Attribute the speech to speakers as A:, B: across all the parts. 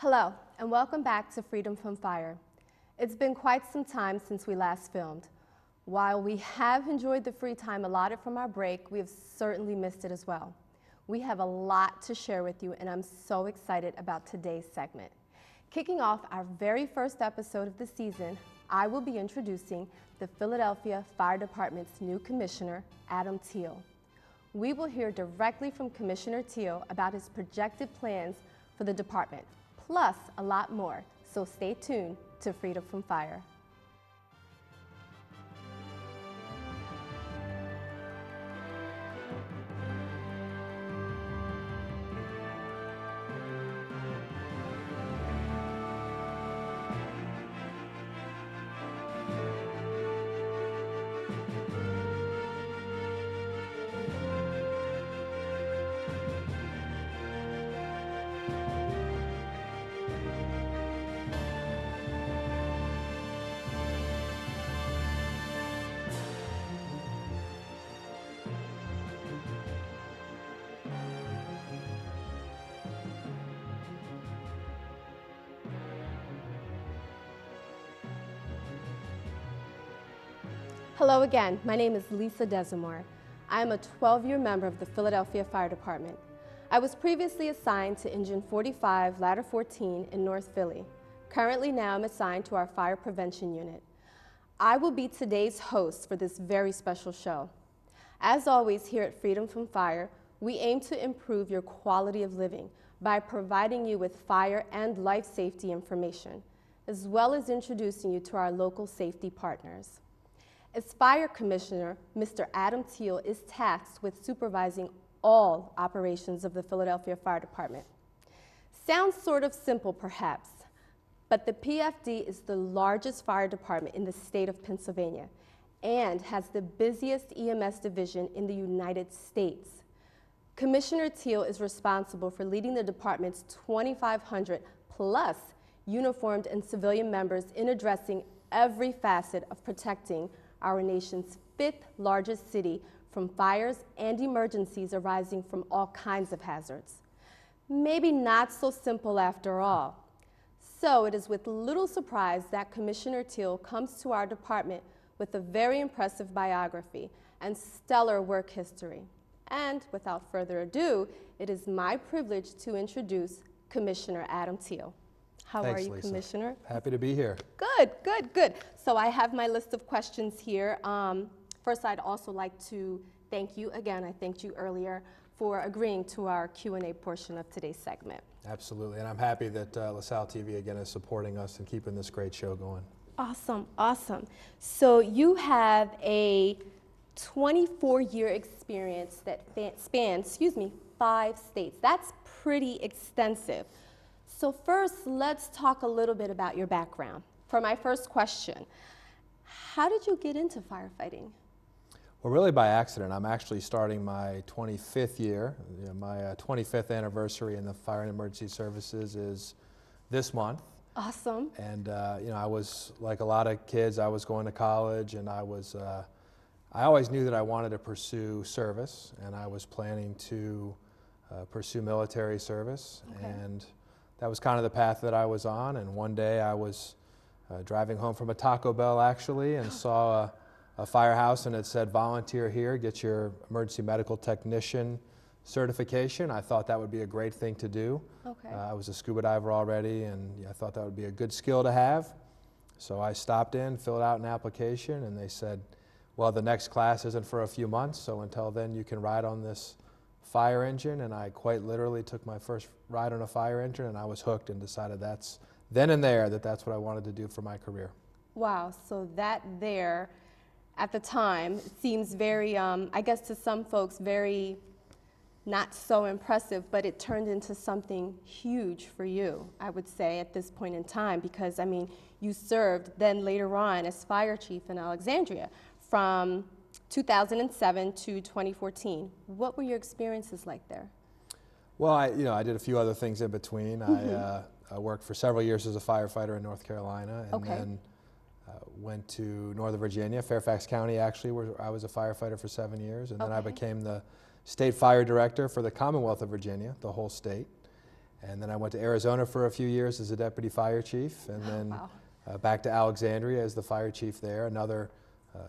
A: Hello, and welcome back to Freedom from Fire. It's been quite some time since we last filmed. While we have enjoyed the free time allotted from our break, we have certainly missed it as well. We have a lot to share with you, and I'm so excited about today's segment. Kicking off our very first episode of the season, I will be introducing the Philadelphia Fire Department's new commissioner, Adam Thiel. We will hear directly from Commissioner Thiel about his projected plans for the department, plus a lot more, so stay tuned to Freedom from Fire. Hello again, my name is Lisa DeSamour. I am a 12-year member of the Philadelphia Fire Department. I was previously assigned to Engine 45, Ladder 14 in North Philly. Currently now I'm assigned to our Fire Prevention Unit. I will be today's host for this very special show. As always here at Freedom from Fire, we aim to improve your quality of living by providing you with fire and life safety information, as well as introducing you to our local safety partners. As Fire Commissioner, Mr. Adam Thiel is tasked with supervising all operations of the Philadelphia Fire Department. Sounds sort of simple, perhaps, but the PFD is the largest fire department in the state of Pennsylvania and has the busiest EMS division in the United States. Commissioner Thiel is responsible for leading the department's 2,500 plus uniformed and civilian members in addressing every facet of protecting our nation's fifth largest city from fires and emergencies arising from all kinds of hazards. Maybe not so simple after all. So it is with little surprise that Commissioner Thiel comes to our department with a very impressive biography and stellar work history. And without further ado, it is my privilege to introduce Commissioner Adam Thiel. How
B: Thanks,
A: are you,
B: Lisa.
A: Commissioner?
B: Happy to be here.
A: Good, good, good. So I have my list of questions here. First, I'd also like to thank you again. I thanked you earlier for agreeing to our Q&A portion of today's segment.
B: Absolutely, and I'm happy that LaSalle TV again is supporting us and keeping this great show going.
A: Awesome, awesome. So you have a 24-year experience that spans, 5 states. That's pretty extensive. So first, let's talk a little bit about your background. For my first question, how did you get into firefighting?
B: Well, really by accident. I'm actually starting my 25th year. My 25th anniversary in the Fire and Emergency Services is this month.
A: Awesome.
B: And I was, like a lot of kids, I was going to college, and I always knew that I wanted to pursue service, and I was planning to pursue military service.
A: Okay.
B: And that was kind of the path that I was on, and one day I was driving home from a Taco Bell actually and saw a firehouse, and it said volunteer here, get your emergency medical technician certification. I thought that would be a great thing to do.
A: Okay.
B: I was a scuba diver already, and I thought that would be a good skill to have. So I stopped in, filled out an application, and they said, well, the next class isn't for a few months, so until then you can ride on this fire engine. And I quite literally took my first ride on a fire engine, and I was hooked and decided that's then and there that's what I wanted to do for my career.
A: Wow, so that there at the time seems very, I guess to some folks, very not so impressive, but it turned into something huge for you, I would say, at this point in time, because I mean, you served then later on as fire chief in Alexandria from 2007 to 2014. What were your experiences like there?
B: Well, I did a few other things in between. Mm-hmm. I worked for several years as a firefighter in North Carolina, and then went to Northern Virginia, Fairfax County actually, where I was a firefighter for 7 years, and then I became the state fire director for the Commonwealth of Virginia, the whole state. And then I went to Arizona for a few years as a deputy fire chief, and then
A: Wow.
B: back to Alexandria as the fire chief there, another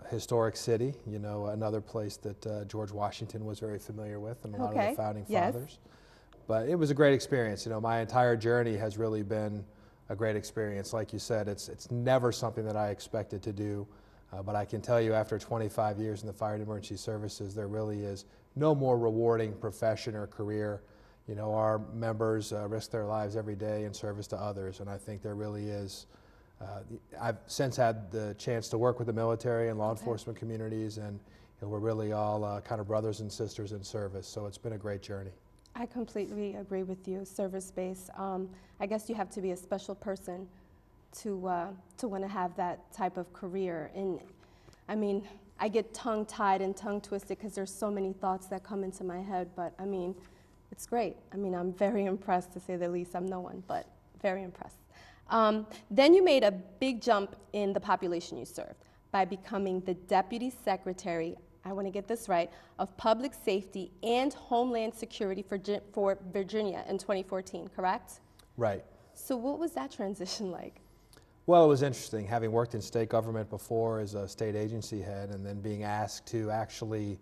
B: historic city, you know, another place that George Washington was very familiar with and a lot of the founding fathers. But it was a great experience. You know, my entire journey has really been a great experience. Like you said, it's never something that I expected to do, but I can tell you after 25 years in the fire and emergency services, there really is no more rewarding profession or career. You know, our members risk their lives every day in service to others, and I think there really is. I've since had the chance to work with the military and law enforcement communities, and you know, we're really all kind of brothers and sisters in service, so it's been a great journey.
A: I completely agree with you. Service-based, I guess you have to be a special person to want to have that type of career. And I mean, I get tongue-tied and tongue-twisted because there's so many thoughts that come into my head, but I mean, it's great. I mean, I'm very impressed, to say the least. I'm no one, but very impressed. Then you made a big jump in the population you served by becoming the Deputy Secretary, I want to get this right, of Public Safety and Homeland Security for Virginia in 2014, correct?
B: Right.
A: So what was that transition like?
B: Well, it was interesting, having worked in state government before as a state agency head, and then being asked to actually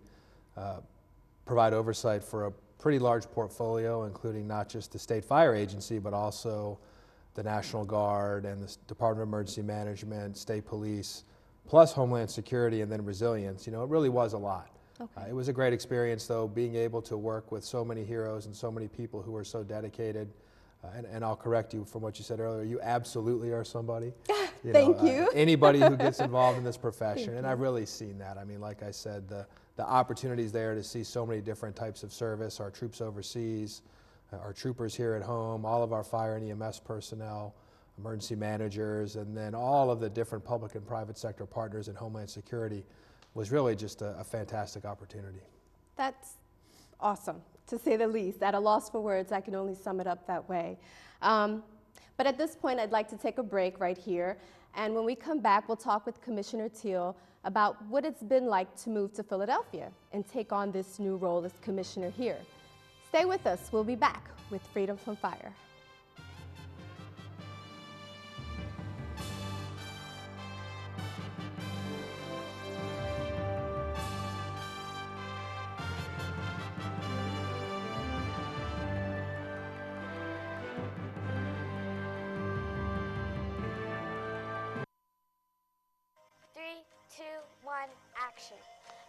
B: provide oversight for a pretty large portfolio, including not just the state fire agency, but also the National Guard and the Department of Emergency Management, state police, plus Homeland Security, and then resilience. You know, it really was a lot.
A: Okay.
B: It was a great experience, though, being able to work with so many heroes and so many people who are so dedicated. And I'll correct you from what you said earlier. You absolutely are somebody.
A: Thank you.
B: Anybody who gets involved in this profession, and I've really seen that. I mean, like I said, the opportunities there to see so many different types of service, our troops overseas, our troopers here at home, all of our fire and EMS personnel, emergency managers, and then all of the different public and private sector partners in Homeland Security was really just a fantastic opportunity.
A: That's awesome, to say the least. At a loss for words, I can only sum it up that way. But at this point, I'd like to take a break right here. And when we come back, we'll talk with Commissioner Thiel about what it's been like to move to Philadelphia and take on this new role as commissioner here. Stay with us. We'll be back with Freedom from Fire.
C: Three, two, one, action.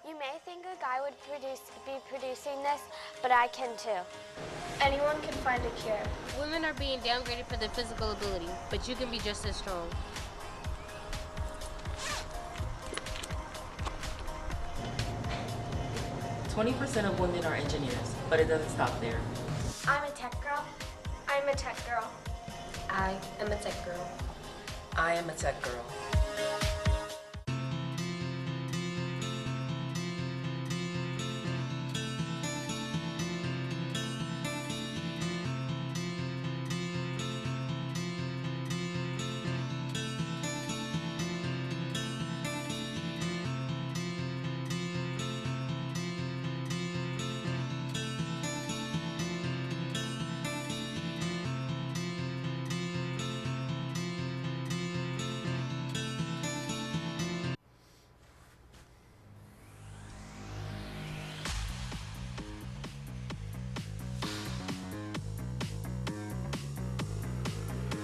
C: You may think a guy would be producing this, but I can too.
D: Anyone can find a cure.
E: Women are being downgraded for their physical ability, but you can be just as strong.
F: %20 of women are engineers, but it doesn't stop there.
D: I'm a tech girl. I'm a tech girl. I am a tech girl.
F: I am a tech girl.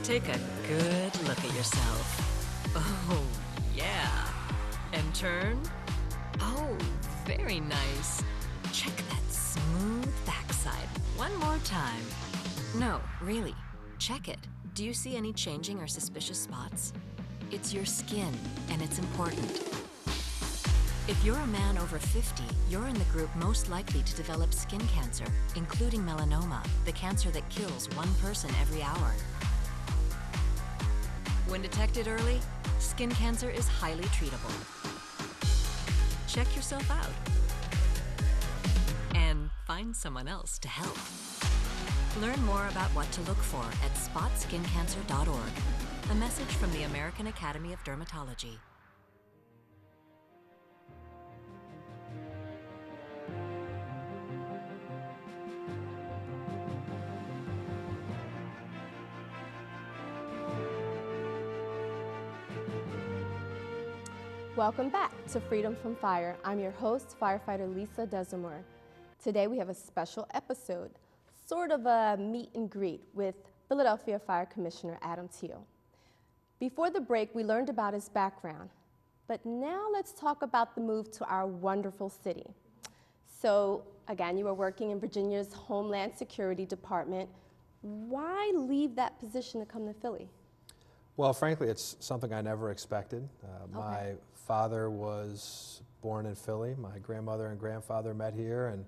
G: Take a good look at yourself. Oh, yeah. And turn. Oh, very nice. Check that smooth backside one more time. No, really. Check it. Do you see any changing or suspicious spots? It's your skin, and it's important. If you're a man over 50, you're in the group most likely to develop skin cancer, including melanoma, the cancer that kills one person every hour. When detected early, skin cancer is highly treatable. Check yourself out. And find someone else to help. Learn more about what to look for at spotskincancer.org. A message from the American Academy of Dermatology.
A: Welcome back to Freedom from Fire. I'm your host, firefighter Lisa DeSamour. Today we have a special episode, sort of a meet and greet with Philadelphia Fire Commissioner Adam Thiel. Before the break, we learned about his background, but now let's talk about the move to our wonderful city. So again, you were working in Virginia's Homeland Security Department. Why leave that position to come to Philly?
B: Well, frankly, it's something I never expected. My father was born in Philly. My grandmother and grandfather met here, and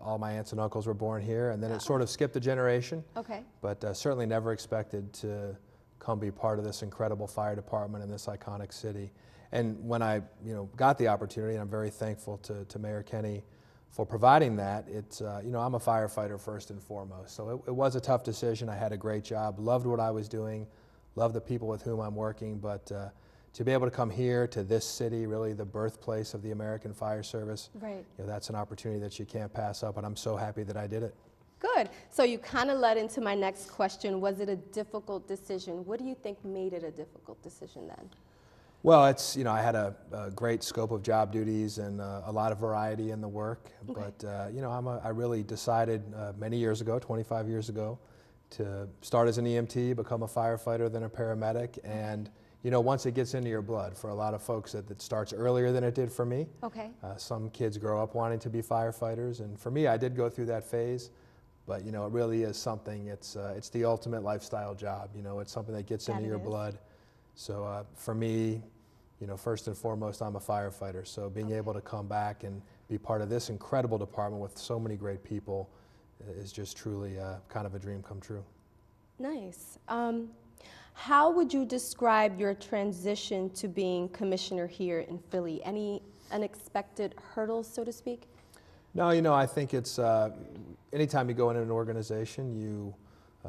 B: all my aunts and uncles were born here. And then it sort of skipped a generation.
A: Okay.
B: But certainly never expected to come be part of this incredible fire department in this iconic city. And when I, got the opportunity, and I'm very thankful to Mayor Kenny for providing that, it's, I'm a firefighter first and foremost. So it was a tough decision. I had a great job, loved what I was doing, loved the people with whom I'm working, but to be able to come here to this city, really the birthplace of the American Fire Service,
A: right.
B: That's an opportunity that you can't pass up, and I'm so happy that I did it.
A: Good. So you kind of led into my next question. Was it a difficult decision? What do you think made it a difficult decision then?
B: Well, it's, I had a great scope of job duties and a lot of variety in the work. Okay. But, I really decided many years ago, 25 years ago, to start as an EMT, become a firefighter, then a paramedic. And, once it gets into your blood, for a lot of folks, it starts earlier than it did for me.
A: Okay.
B: Some kids grow up wanting to be firefighters. And for me, I did go through that phase. But, it really is something, it's the ultimate lifestyle job. It's something that gets into your blood. So for me, first and foremost, I'm a firefighter. So being able to come back and be part of this incredible department with so many great people is just truly kind of a dream come true. Nice.
A: How would you describe your transition to being commissioner here in Philly? Any unexpected hurdles, so to speak?
B: No, I think it's anytime you go into an organization, you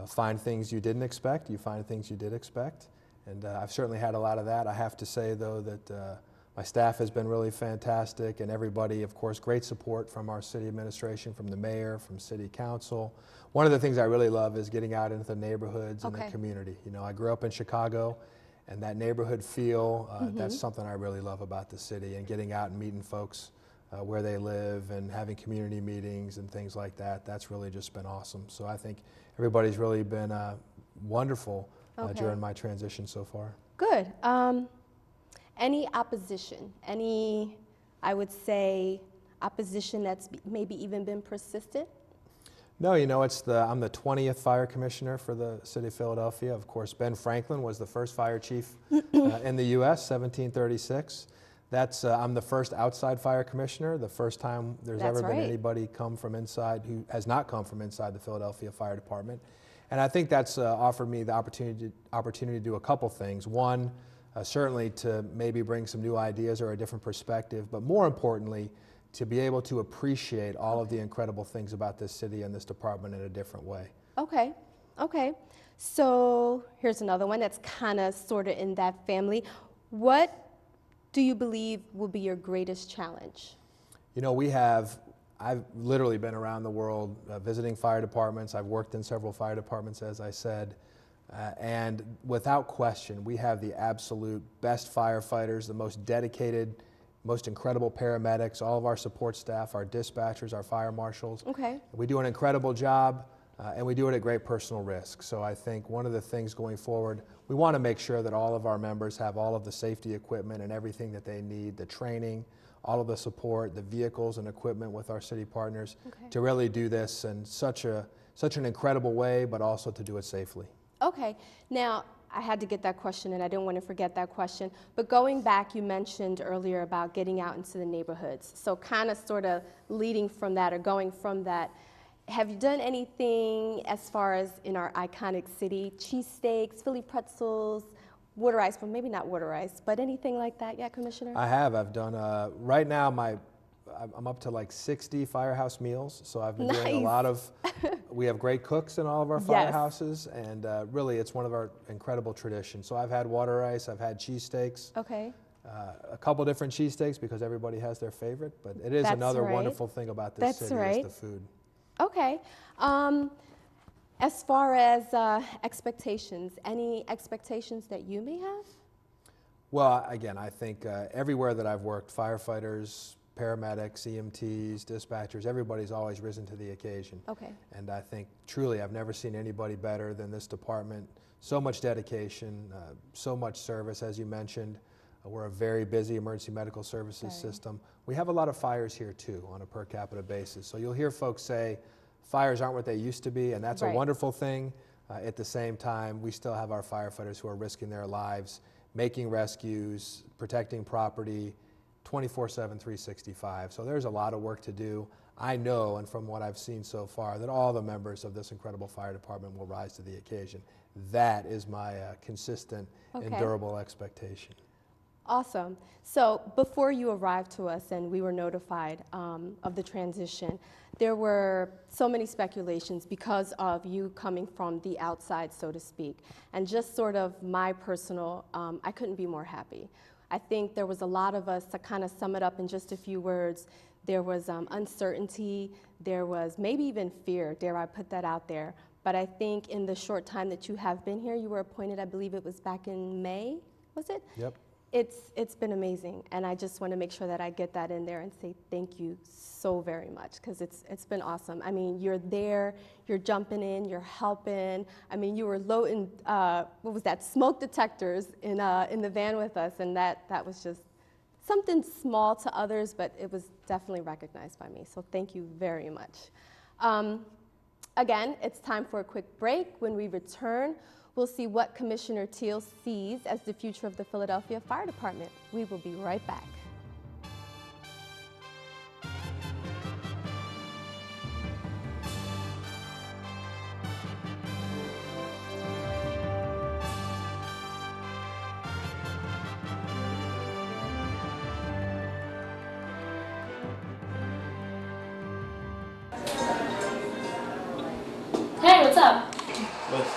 B: find things you didn't expect, you find things you did expect. And I've certainly had a lot of that. I have to say, though, that my staff has been really fantastic, and everybody, of course, great support from our city administration, from the mayor, from city council. One of the things I really love is getting out into the neighborhoods and the community. I grew up in Chicago, and that neighborhood feel, that's something I really love about the city, and getting out and meeting folks where they live and having community meetings and things like that. That's really just been awesome. So I think everybody's really been wonderful during my transition so far.
A: Good. Any opposition? Any, I would say, opposition that's maybe even been persistent?
B: No, I'm the 20th fire commissioner for the city of Philadelphia. Of course, Ben Franklin was the first fire chief in the U.S., 1736. I'm the first outside fire commissioner, the first time there's ever been anybody come from inside who has not come from inside the Philadelphia Fire Department. And I think that's offered me the opportunity to do a couple things. One, certainly to maybe bring some new ideas or a different perspective, but more importantly, to be able to appreciate all of the incredible things about this city and this department in a different way. Okay.
A: So here's another one that's kind of sort of in that family. What do you believe will be your greatest challenge?
B: I've literally been around the world visiting fire departments. I've worked in several fire departments, as I said. And without question, we have the absolute best firefighters, the most dedicated, most incredible paramedics, all of our support staff, our dispatchers, our fire marshals.
A: Okay.
B: We do an incredible job, and we do it at great personal risk. So I think one of the things going forward, we want to make sure that all of our members have all of the safety equipment and everything that they need, the training, all of the support, the vehicles and equipment with our city partners to really do this in such an incredible way, but also to do it safely.
A: Okay. Now, I had to get that question, and I didn't want to forget that question. But going back, you mentioned earlier about getting out into the neighborhoods. So kind of sort of leading from that or going from that, have you done anything as far as in our iconic city, cheesesteaks, Philly pretzels, water ice, well, maybe not water ice, but anything like that yet, Commissioner?
B: I have. I've done, right now, I'm up to like 60 firehouse meals, so I've been doing a lot of, we have great cooks in all of our firehouses, and really it's one of our incredible traditions. So I've had water ice, I've had cheesesteaks.
A: Okay.
B: A couple different cheesesteaks because everybody has their favorite, but it is another wonderful thing about this city is the food.
A: Okay. As far as expectations, any expectations that you may have?
B: Well, again, I think everywhere that I've worked, firefighters, paramedics, EMTs, dispatchers, everybody's always risen to the occasion.
A: Okay.
B: And I think truly I've never seen anybody better than this department. So much dedication, so much service, as you mentioned. We're a very busy emergency medical services system. We have a lot of fires here too on a per capita basis. So you'll hear folks say fires aren't what they used to be, and that's a wonderful thing. At the same time, we still have our firefighters who are risking their lives, making rescues, protecting property, 24/7, 365. So there's a lot of work to do. I know, and from what I've seen so far, that all the members of this incredible fire department will rise to the occasion. That is my consistent and durable expectation.
A: Awesome. So before you arrived to us and we were notified of the transition, there were so many speculations because of you coming from the outside, so to speak. And just sort of my personal, I couldn't be more happy. I think there was a lot of us, to kind of sum it up in just a few words, there was uncertainty, there was maybe even fear, dare I put that out there. But I think in the short time that you have been here, you were appointed, I believe it was back in May, was it?
B: Yep.
A: It's been amazing, and I just want to make sure that I get that in there and say thank you so very much, because it's been awesome. I mean, you're there, you're jumping in, you're helping. I mean, you were loading, what was that, smoke detectors in the van with us, and that was just something small to others, but it was definitely recognized by me, so thank you very much. Again, it's time for a quick break. When we return, we'll see what Commissioner Thiel sees as the future of the Philadelphia Fire Department. We will be right back.
H: Hey, what's up?
I: But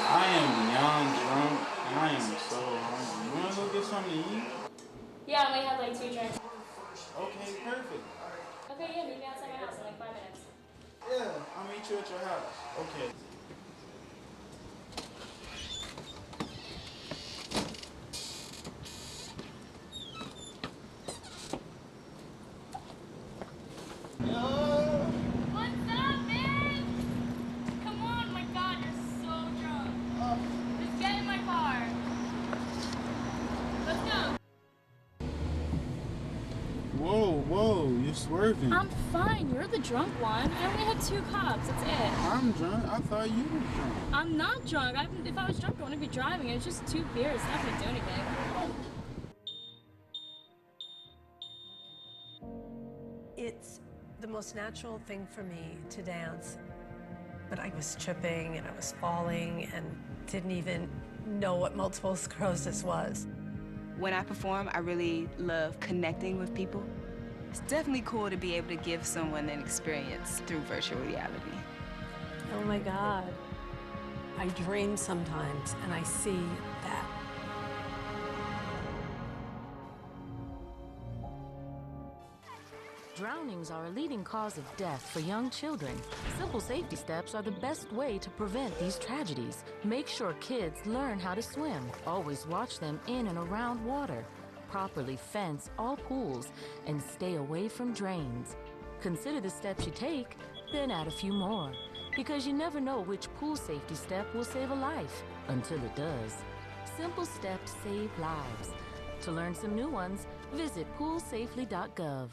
I: I am beyond drunk and I am so hungry. You wanna go get something to eat?
H: Yeah, I only had like 2 drinks.
I: Okay, perfect.
H: Okay, yeah, meet me outside my house in like 5 minutes.
I: Yeah, I'll meet you at your house. Okay.
H: What's up, man? Come on, my God, you're so drunk. Just get in my car. Let's go.
I: Whoa, you're swerving.
H: I'm fine. You're the drunk one. I only had 2 cups. That's it.
I: I'm drunk. I thought you were drunk.
H: I'm not drunk. If I was drunk, I wouldn't be driving. It's just 2 beers. It's not gonna do anything.
J: It's the most natural thing for me to dance, but I was tripping and I was falling and didn't even know what multiple sclerosis was.
K: When I perform, I really love connecting with people. It's definitely cool to be able to give someone an experience through virtual reality.
J: Oh my God. I dream sometimes and I see that.
L: Drownings are a leading cause of death for young children. Simple safety steps are the best way to prevent these tragedies. Make sure kids learn how to swim. Always watch them in and around water. Properly fence all pools and stay away from drains. Consider the steps you take, then add a few more. Because you never know which pool safety step will save a life until it does. Simple steps save lives. To learn some new ones, visit poolsafely.gov.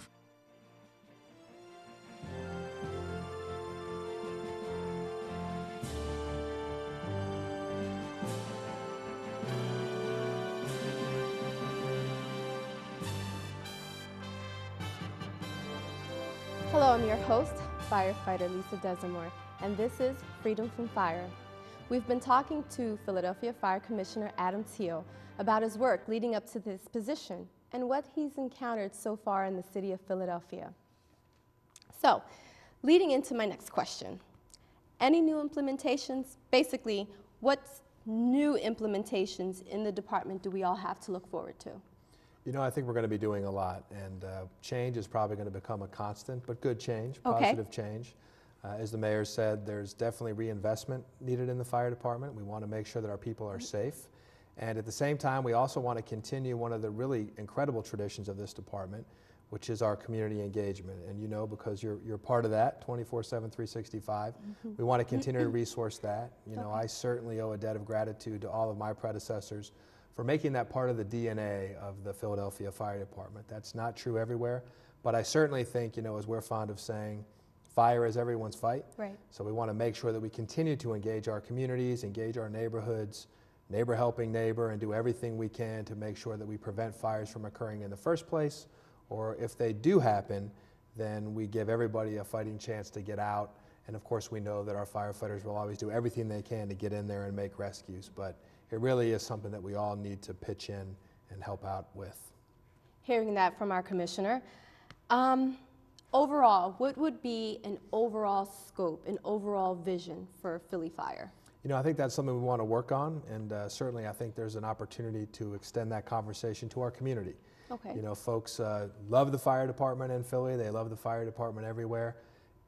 A: Hello, I'm your host, firefighter Lisa DeSamour, and this is Freedom from Fire. We've been talking to Philadelphia Fire Commissioner Adam Thiel about his work leading up to this position and what he's encountered so far in the city of Philadelphia. So, leading into my next question, any new implementations? Basically, what new implementations in the department do we all have to look forward to?
B: You know, I think we're going to be doing a lot, and change is probably going to become a constant, but good change,
A: Okay.
B: positive change. As the mayor said, there's definitely reinvestment needed in the fire department. We want to make sure that our people are safe, And at the same time, we also want to continue one of the really incredible traditions of this department, which is our community engagement. And you know, because you're part of that 24/7, 365, we want to continue to resource that. You know, I certainly owe a debt of gratitude to all of my predecessors for making that part of the DNA of the Philadelphia Fire Department. That's not true everywhere, but I certainly think, you know, as we're fond of saying, fire is everyone's fight.
A: Right.
B: So we want to make sure that we continue to engage our communities, engage our neighborhoods, neighbor helping neighbor, and do everything we can to make sure that we prevent fires from occurring in the first place, or if they do happen, then we give everybody a fighting chance to get out. And of course, we know that our firefighters will always do everything they can to get in there and make rescues, but it really is something that we all need to pitch in and help out with.
A: Hearing that from our commissioner, overall, what would be an overall scope, an overall vision for Philly Fire?
B: You know, I think that's something we want to work on, and certainly I think there's an opportunity to extend that conversation to our community.
A: Okay.
B: You know, folks love the fire department in Philly. They love the fire department everywhere.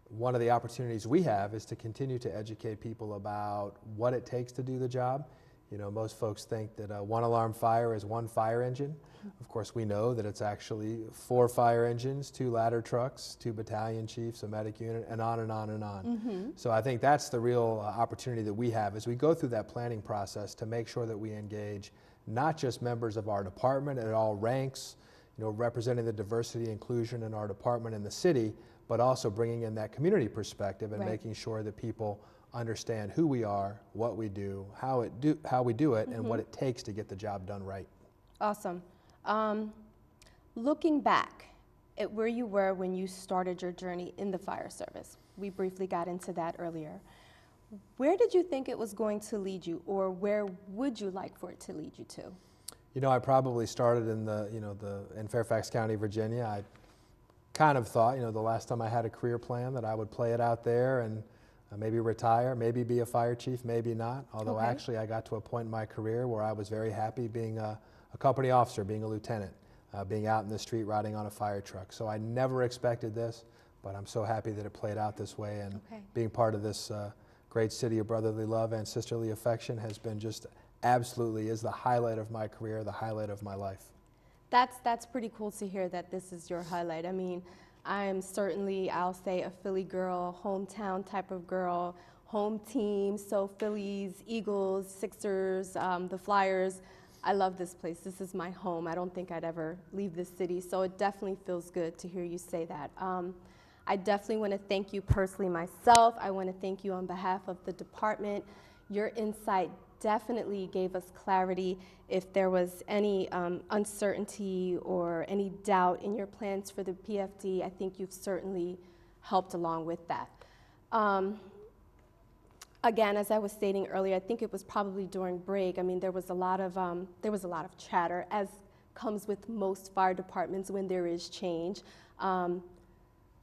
B: One of the opportunities we have is to continue to educate people about what it takes to do the job. You know, most folks think that one alarm fire is one fire engine. Of course, we know that it's actually 4 fire engines, 2 ladder trucks, 2 battalion chiefs, a medic unit, and on and on and on. So I think that's the real opportunity that we have as we go through that planning process to make sure that we engage not just members of our department at all ranks, you know, representing the diversity and inclusion in our department and the city, but also bringing in that community perspective and making sure that people understand who we are, what we do, how we do it, and what it takes to get the job done right.
A: Awesome. Looking back at where you were when you started your journey in the fire service, we briefly got into that earlier. Where did you think it was going to lead you, or where would you like for it to lead you to?
B: You know, I probably started in in Fairfax County, Virginia. I kind of thought, you know, the last time I had a career plan that I would play it out there and maybe retire, maybe be a fire chief, maybe not. Although actually I got to a point in my career where I was very happy being a company officer, being a lieutenant, being out in the street riding on a fire truck. So I never expected this, but I'm so happy that it played out this way, and being part of this great city of brotherly love and sisterly affection has been just absolutely is the highlight of my career, the highlight of my life.
A: That's pretty cool to hear that this is your highlight. I mean, I am certainly, I'll say, a Philly girl, hometown type of girl, home team, so Phillies, Eagles, Sixers, the Flyers. I love this place. This is my home. I don't think I'd ever leave this city, so it definitely feels good to hear you say that. I definitely want to thank you personally myself. I want to thank you on behalf of the department. Your insight definitely gave us clarity. If there was any uncertainty or any doubt in your plans for the PFD, I think you've certainly helped along with that. Again, as I was stating earlier, I think it was probably during break. I mean, there was a lot of chatter, as comes with most fire departments when there is change.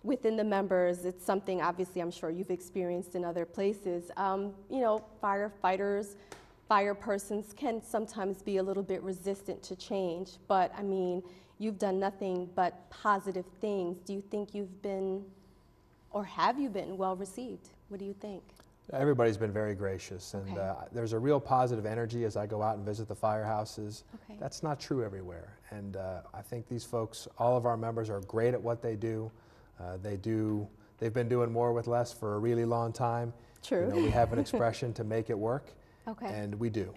A: Within the members, it's something obviously I'm sure you've experienced in other places. You know, firefighters, fire persons can sometimes be a little bit resistant to change, but I mean, you've done nothing but positive things. Do you think you've been, or have you been, well received? What do you think?
B: Everybody's been very gracious, and there's a real positive energy as I go out and visit the firehouses. That's not true everywhere, and I think these folks, all of our members, are great at what they do. They've been doing more with less for a really long time.
A: True.
B: You know, we have an expression to make it work,
A: Okay.
B: and we do.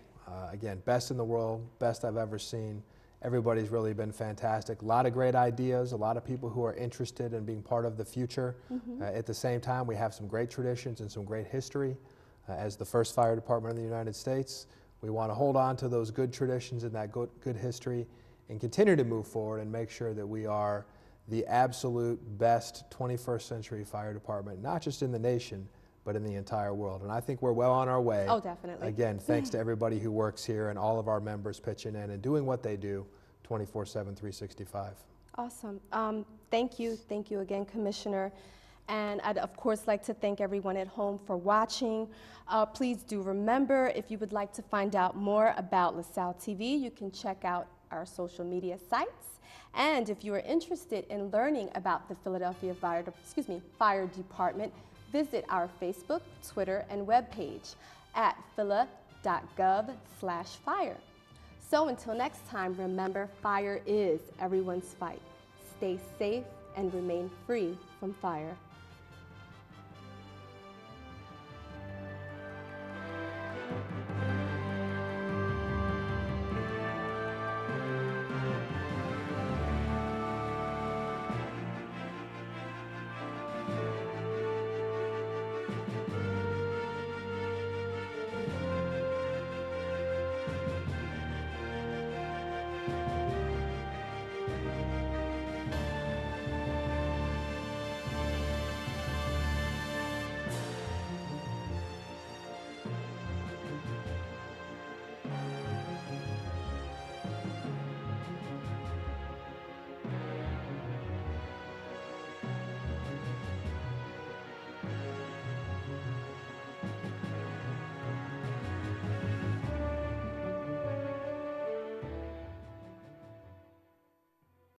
B: Again, best in the world, best I've ever seen. Everybody's really been fantastic. A lot of great ideas, a lot of people who are interested in being part of the future. At the same time, we have some great traditions and some great history. As the first fire department in the United States, we want to hold on to those good traditions and that good history and continue to move forward and make sure that we are the absolute best 21st century fire department, not just in the nation, but in the entire world. And I think we're well on our way.
A: Oh, definitely.
B: Again, thanks to everybody who works here and all of our members pitching in and doing what they do 24/7, 365.
A: Awesome. Thank you. Thank you again, Commissioner. And I'd, of course, like to thank everyone at home for watching. Please do remember, if you would like to find out more about LaSalle TV, you can check out our social media sites. And if you are interested in learning about the Philadelphia Fire Department, visit our Facebook, Twitter, and webpage at phila.gov/fire. So until next time, remember, fire is everyone's fight. Stay safe and remain free from fire.